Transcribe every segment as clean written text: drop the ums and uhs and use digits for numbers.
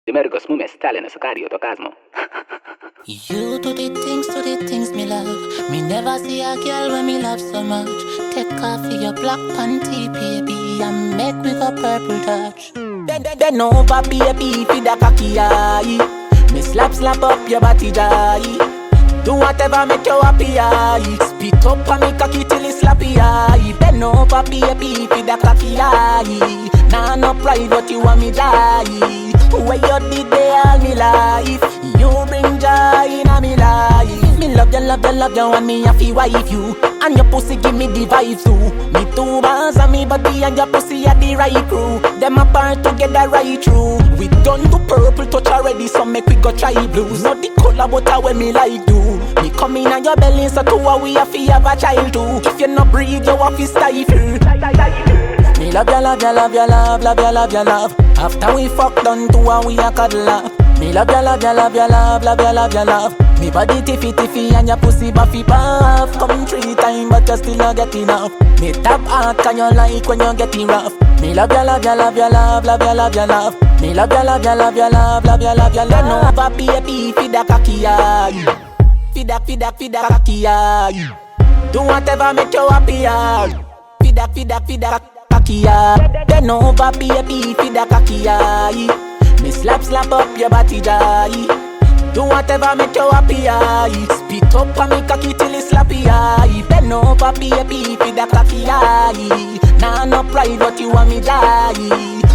Emergo smume stale na sakario to kazmo. You do the things me love. Me never see a girl when me love so much. Take off your black panty, baby, and make me go purple touch. Then over, baby, feed the cocky eye. Me slap up your body die. Do whatever make you happy eye. Spit up on me cocky till it's slappy eye. Then over, baby, feed the cocky eye. Nah, no pride, but you want me die. Where you did they all me life. You bring joy in a me life. Me love you, and me happy wife you. And your pussy give me the vibe too. Me two bars and me body and your pussy are the right crew. Them apart together right through. We done do purple touch already, so make we go try blues. Not the color but how me like do. Me come in on your belly, so two we have to have a child too. If you not breathe, you have to stifle. Me love you, love. After we fuck done to and we a cuddle up. Me love you, love. Me body tiffy and your pussy buffy puff. Come 3 times but you still not get enough. Me tap hard can you like when you getting rough. Me love you, love. Me love you, love. Then over baby feed the cocky eye. Feed the cocky eye. Do whatever make you happy eye. Feed the cocky eye. Then over baby feed the cocky eye. Me slap up your body die. Do whatever make you happy eye. Spit up on me cocky till it's slappy eye. Then over baby feed the cocky eye. Nah, no pride but you want me die.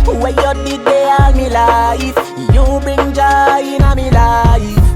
Where you did they all me life. You bring joy in a me life.